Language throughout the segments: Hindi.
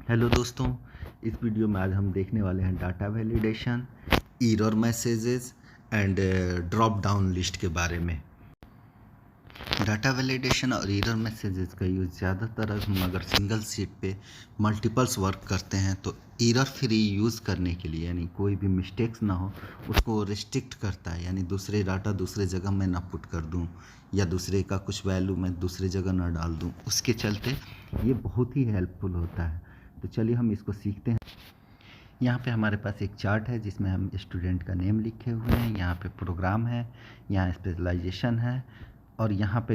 हेलो दोस्तों, इस वीडियो में आज हम देखने वाले हैं data validation, error messages and drop down list के बारे में। डाटा वैलिडेशन और एरर मैसेजेस का यूज़ ज़्यादातर हम अगर सिंगल शीट पे मल्टीपल्स वर्क करते हैं तो एरर फ्री यूज़ करने के लिए, यानी कोई भी मिस्टेक्स ना हो उसको रिस्ट्रिक्ट करता है, यानी दूसरे डाटा दूसरे जगह मैं ना पुट कर दूं या दूसरे का कुछ वैल्यू मैं दूसरे जगह ना डाल दूं, उसके चलते ये बहुत ही हेल्पफुल होता है। तो चलिए हम इसको सीखते हैं। यहाँ पे हमारे पास एक चार्ट है जिसमें हम स्टूडेंट का नेम लिखे हुए हैं, यहाँ पे प्रोग्राम है, यहाँ स्पेशलाइजेशन है और यहाँ पे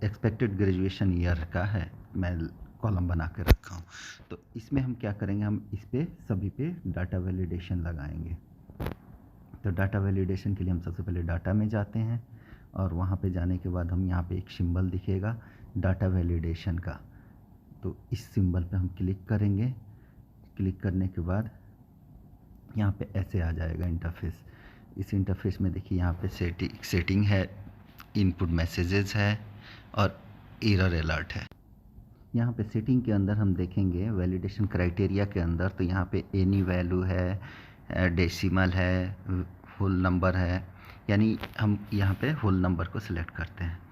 एक्सपेक्टेड ग्रेजुएशन ईयर का है, मैं कॉलम बना के रखा हूँ। तो इसमें हम क्या करेंगे, हम इस पे सभी पे डाटा वैलिडेशन लगाएंगे। तो डाटा वैलिडेशन के लिए हम सबसे पहले डाटा में जाते हैं और वहाँ पे जाने के बाद हम यहाँ पे एक सिंबल दिखेगा डाटा वैलिडेशन का, तो इस सिंबल पे हम क्लिक करेंगे। क्लिक करने के बाद यहाँ पे ऐसे आ जाएगा इंटरफेस। इस इंटरफेस में देखिए यहाँ पे सेटिंग है, इनपुट मैसेजेस है और एरर अलर्ट है। यहाँ पे सेटिंग के अंदर हम देखेंगे वैलिडेशन क्राइटेरिया के अंदर, तो यहाँ पे एनी वैल्यू है, डेसिमल है, होल नंबर है, यानी हम यहाँ पे होल नंबर को सिलेक्ट करते हैं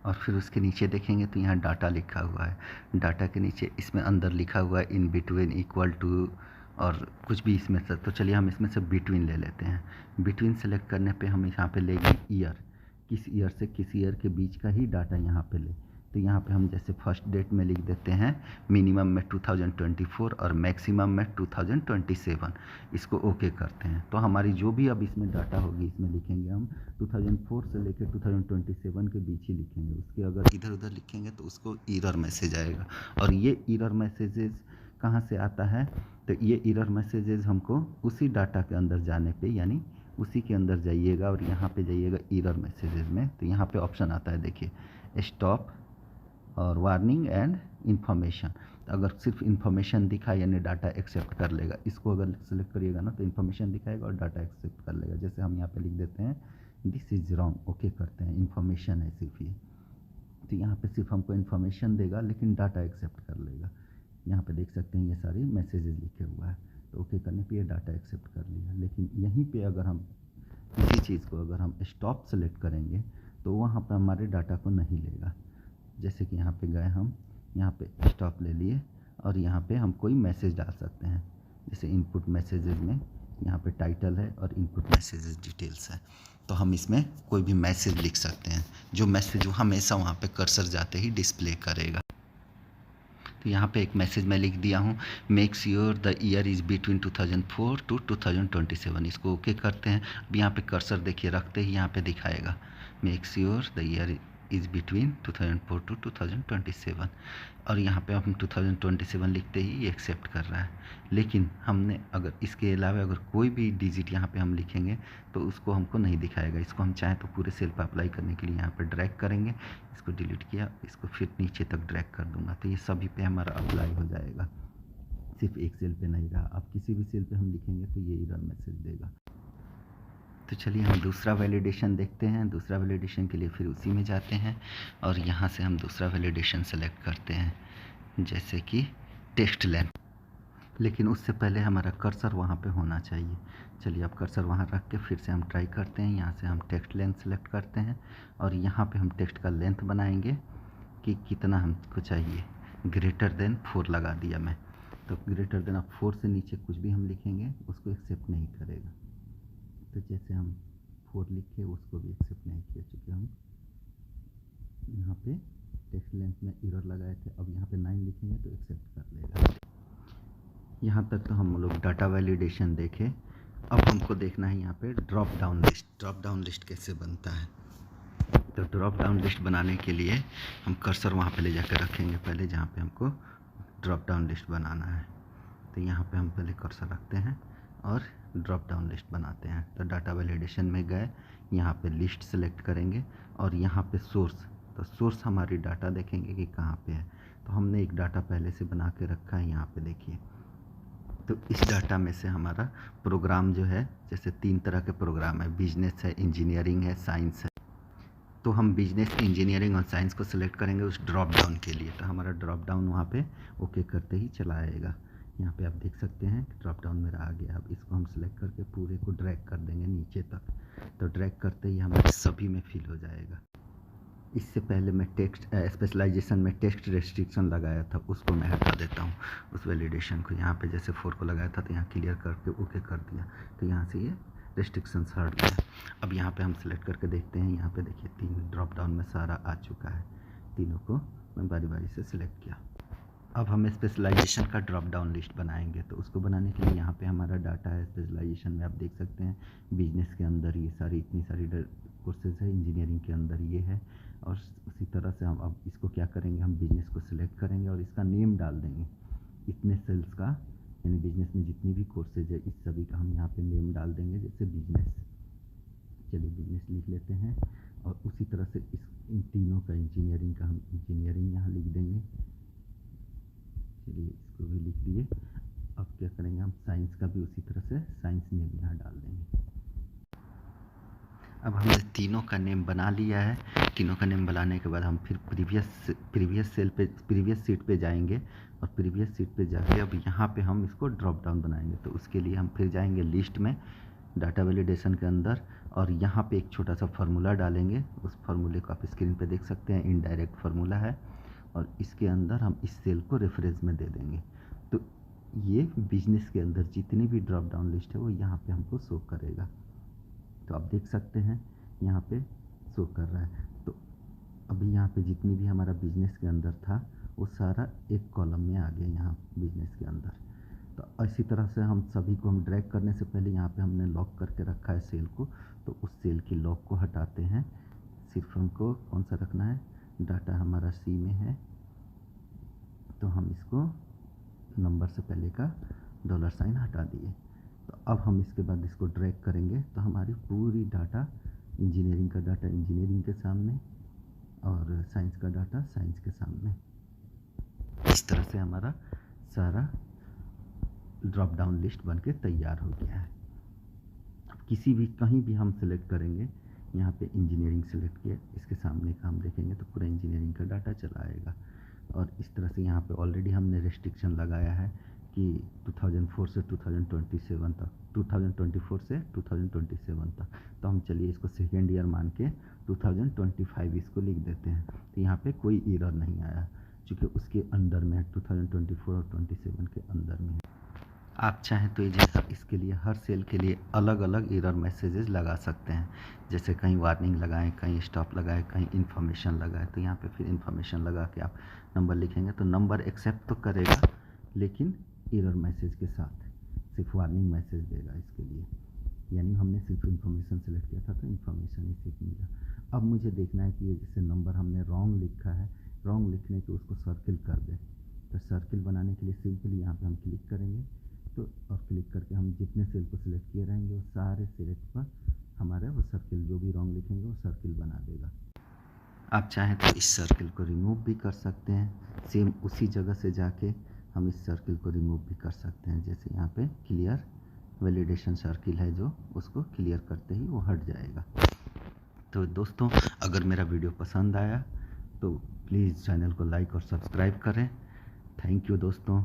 और फिर उसके नीचे देखेंगे तो यहाँ डाटा लिखा हुआ है। डाटा के नीचे इसमें अंदर लिखा हुआ है इन बिटवीन, इक्वल टू और कुछ भी इसमें से। तो चलिए हम इसमें से बिटवीन ले लेते हैं। बिटवीन सेलेक्ट करने पे हम यहाँ पे लेंगे ईयर, किस ईयर से किस ईयर के बीच का ही डाटा यहाँ पे ले। तो यहाँ पे हम जैसे फर्स्ट डेट में लिख देते हैं मिनिमम में 2024 और मैक्सिमम में 2027, इसको ओके करते हैं। तो हमारी जो भी अब इसमें डाटा होगी इसमें लिखेंगे हम 2004 से लेकर 2027 के बीच ही लिखेंगे। उसके अगर इधर उधर लिखेंगे तो उसको एरर मैसेज आएगा। और ये एरर मैसेजेस कहाँ से आता है, तो ये एरर मैसेजेस हमको उसी डाटा के अंदर जाने पे, यानी उसी के अंदर जाइएगा और यहाँ पे जाइएगा एरर मैसेजेस में, तो यहाँ पे ऑप्शन आता है देखिए स्टॉप और वार्निंग एंड इन्फॉर्मेशन। अगर सिर्फ इन्फॉर्मेशन दिखा यानी डाटा एक्सेप्ट कर लेगा, इसको अगर सेलेक्ट करिएगा ना तो इन्फॉर्मेशन दिखाएगा और डाटा एक्सेप्ट कर लेगा। जैसे हम यहाँ पे लिख देते हैं दिस इज़ रॉन्ग, ओके करते हैं, इन्फॉर्मेशन है सिर्फ ये, तो यहाँ पे सिर्फ हमको इन्फॉर्मेशन देगा लेकिन डाटा एक्सेप्ट कर लेगा। यहाँ पे देख सकते हैं ये सारी मैसेजेस लिखे हुआ है, तो ओके करने पे ये डाटा एक्सेप्ट कर लिया। लेकिन यहीं पे अगर हम इसी चीज़ को अगर हम स्टॉप सेलेक्ट करेंगे तो वहाँ पे हमारे डाटा को नहीं लेगा। जैसे कि यहाँ पे गए हम, यहाँ पे स्टॉप ले लिए और यहाँ पे हम कोई मैसेज डाल सकते हैं। जैसे इनपुट मैसेजेस में यहाँ पे टाइटल है और इनपुट मैसेजेस डिटेल्स है, तो हम इसमें कोई भी मैसेज लिख सकते हैं, जो मैसेज हमेशा वहाँ पे कर्सर जाते ही डिस्प्ले करेगा। तो यहाँ पे एक मैसेज मैं लिख दिया हूँ, make sure the year is between 2004 to 2027, इसको ओके करते हैं। अब यहाँ पे कर्सर देखिए रखते ही यहाँ पे दिखाएगा make sure the year is between 2004 to 2027 और यहाँ पे हम 2027 लिखते ही ये एक्सेप्ट कर रहा है। लेकिन हमने अगर इसके अलावा अगर कोई भी डिजिट यहाँ पे हम लिखेंगे तो उसको हमको नहीं दिखाएगा। इसको हम चाहें तो पूरे सेल पर अप्लाई करने के लिए यहाँ पर ड्रैग करेंगे, इसको डिलीट किया, इसको फिर नीचे तक ड्रैग कर दूंगा तो ये सभी पे हमारा अप्लाई हो जाएगा, सिर्फ एक सेल पे नहीं रहा। अब किसी भी सेल पे हम लिखेंगे तो ये एरर मैसेज देगा। तो चलिए हम दूसरा वैलिडेशन देखते हैं। दूसरा वैलिडेशन के लिए फिर उसी में जाते हैं और यहाँ से हम दूसरा वैलिडेशन सेलेक्ट करते हैं, जैसे कि टेक्स्ट लेंथ। लेकिन उससे पहले हमारा कर्सर वहाँ पे होना चाहिए। चलिए अब कर्सर वहाँ रख के फिर से हम ट्राई करते हैं। यहाँ से हम टेक्स्ट लेंथ सेलेक्ट करते हैं और यहाँ पे हम टेक्स्ट का लेंथ बनाएंगे कि कितना हमको चाहिए। ग्रेटर देन 4 लगा दिया मैं, तो ग्रेटर देन अब 4 से नीचे कुछ भी हम लिखेंगे उसको एक्सेप्ट नहीं करेगा। तो जैसे हम 4 लिखे उसको भी एक्सेप्ट नहीं किया, चूँकि हम यहाँ पे टेक्स्ट लेंथ में एरर लगाए थे। अब यहाँ पे 9 लिखेंगे तो एक्सेप्ट कर लेगा। यहाँ तक तो हम लोग डाटा वैलिडेशन देखे। अब हमको देखना है यहाँ पे drop down list. Drop down list कैसे बनता है, तो ड्रॉप डाउन लिस्ट बनाने के लिए हम कर्सर वहाँ पे ले जाकर रखेंगे पहले जहाँ पे हमको ड्रॉप डाउन लिस्ट बनाना है। तो यहाँ पे हम पहले कर्सर रखते हैं और ड्रॉप डाउन लिस्ट बनाते हैं। तो डाटा वैलिडेशन में गए, यहाँ पे लिस्ट सेलेक्ट करेंगे और यहाँ पे सोर्स, तो सोर्स हमारी डाटा देखेंगे कि कहाँ पे है। तो हमने एक डाटा पहले से बना के रखा है, यहाँ पे देखिए। तो इस डाटा में से हमारा प्रोग्राम जो है, जैसे 3 तरह के प्रोग्राम है, बिजनेस है, इंजीनियरिंग है, साइंस है। तो हम बिजनेस, इंजीनियरिंग और साइंस को सिलेक्ट करेंगे उस ड्रॉप डाउन के लिए। तो हमारा ड्रॉप डाउन वहाँ पे ओके करते ही चला आएगा। यहाँ पे आप देख सकते हैं कि ड्रॉप डाउन मेरा आ गया। अब इसको हम सिलेक्ट करके पूरे को ड्रैग कर देंगे नीचे तक। तो ड्रैग करते ही हमारे सभी में फिल हो जाएगा। इससे पहले मैं टेक्स्ट स्पेशलाइजेशन में टेक्स्ट रेस्ट्रिक्शन लगाया था, उसको मैं हटा देता हूँ। उस वैलिडेशन को यहाँ पे जैसे 4 को लगाया था तो यहाँ क्लियर करके ओके कर दिया, तो यहाँ से ये रेस्ट्रिक्शंस हट गया। अब यहाँ पे हम सिलेक्ट करके देखते हैं। यहाँ पे देखिए 3 ड्रॉप डाउन में सारा आ चुका है। तीनों को मैं बारी बारी से सिलेक्ट किया। अब हम स्पेशलाइजेशन का ड्रॉप डाउन लिस्ट बनाएंगे। तो उसको बनाने के लिए यहाँ पे हमारा डाटा है स्पेशलाइजेशन में, आप देख सकते हैं बिजनेस के अंदर ये सारी इतनी सारी कोर्सेज है, इंजीनियरिंग के अंदर ये है। और उसी तरह से हम अब इसको क्या करेंगे, हम बिजनेस को सिलेक्ट करेंगे और इसका नेम डाल देंगे इतने सेल्स का, यानी बिजनेस में जितनी भी कोर्सेज है इस सभी का हम यहाँ पे नेम डाल देंगे, जैसे बिजनेस। चलिए बिजनेस लिख लेते हैं। और उसी तरह से इन तीनों का इंजीनियरिंग का हम इंजीनियरिंग यहाँ लिख देंगे। चलिए इसको भी लिख दिए। अब क्या करेंगे, हम साइंस का भी उसी तरह से साइंस नेम यहाँ डाल देंगे। अब हमने तीनों का नेम बना लिया है। तीनों का नेम बनाने के बाद हम फिर प्रीवियस सीट पे जाएंगे और प्रीवियस सीट पे जाके अब यहाँ पे हम इसको ड्रॉप डाउन बनाएंगे। तो उसके लिए हम फिर जाएंगे लिस्ट में, डाटा वैलिडेशन के अंदर, और यहाँ पे एक छोटा सा फार्मूला डालेंगे। उस फार्मूले को आप स्क्रीन पे देख सकते हैं, इनडायरेक्ट फार्मूला है। और इसके अंदर हम इस सेल को रेफरेंस में दे देंगे। तो ये बिजनेस के अंदर जितनी भी ड्रॉप डाउन लिस्ट है वो यहाँ पे हमको शो करेगा। तो आप देख सकते हैं यहाँ पे शो कर रहा है। तो अभी यहाँ पे जितनी भी हमारा बिजनेस के अंदर था वो सारा एक कॉलम में आ गया यहाँ बिजनेस के अंदर। तो इसी तरह से हम सभी को हम ड्रैग करने से पहले यहाँ पे हमने लॉक करके रखा है सेल को, तो उस सेल की लॉक को हटाते हैं। सिर्फ हमको कौन सा रखना है, डाटा हमारा सी में है, तो हम इसको नंबर से पहले का $साइन हटा दिए। तो अब हम इसके बाद इसको ड्रैग करेंगे तो हमारी पूरी डाटा, इंजीनियरिंग का डाटा इंजीनियरिंग के सामने और साइंस का डाटा साइंस के सामने। इस तरह से हमारा सारा ड्रॉप डाउन लिस्ट बन के तैयार हो गया है। अब किसी भी कहीं भी हम सिलेक्ट करेंगे, यहाँ पे इंजीनियरिंग सिलेक्ट किया, इसके सामने का हम देखेंगे तो पूरा इंजीनियरिंग का डाटा चला आएगा। और इस तरह से यहाँ पे ऑलरेडी हमने रेस्ट्रिक्शन लगाया है कि 2004 से 2027 तक, 2024 से 2027 तक। तो हम चलिए इसको सेकेंड ईयर मान के 2025 इसको लिख देते हैं। तो यहाँ पे कोई एरर नहीं आया क्योंकि उसके अंदर में 2024 और 27 के अंदर में है। आप चाहें तो ये जैसा इसके लिए हर सेल के लिए अलग अलग एरर मैसेजेस लगा सकते हैं। जैसे कहीं वार्निंग लगाएं, कहीं स्टॉप लगाएं, कहीं इन्फॉर्मेशन लगाएं। तो यहाँ पे फिर इन्फॉर्मेशन लगा के आप नंबर लिखेंगे तो नंबर एक्सेप्ट तो करेगा, लेकिन एरर मैसेज के साथ सिर्फ वार्निंग मैसेज देगा इसके लिए। यानी हमने सिर्फ इन्फॉर्मेशन सेलेक्ट किया था तो इन्फॉर्मेशन ही सिर्फ मिला। अब मुझे देखना है कि ये जैसे नंबर हमने रॉन्ग लिखा है, रॉन्ग लिखने के उसको सर्किल कर दें। तो सर्किल बनाने के लिए सिंपली यहाँ पे हम क्लिक करेंगे, तो और क्लिक करके हम जितने सेल को सिलेक्ट किए रहेंगे वो सारे सेलेक्ट पर हमारे वो सर्किल जो भी रॉन्ग लिखेंगे वो सर्किल बना देगा। आप चाहें तो इस सर्किल को रिमूव भी कर सकते हैं। सेम उसी जगह से जाके हम इस सर्किल को रिमूव भी कर सकते हैं। जैसे यहाँ पे क्लियर वैलिडेशन सर्किल है जो, उसको क्लियर करते ही वो हट जाएगा। तो दोस्तों अगर मेरा वीडियो पसंद आया तो प्लीज़ चैनल को लाइक और सब्सक्राइब करें। थैंक यू दोस्तों।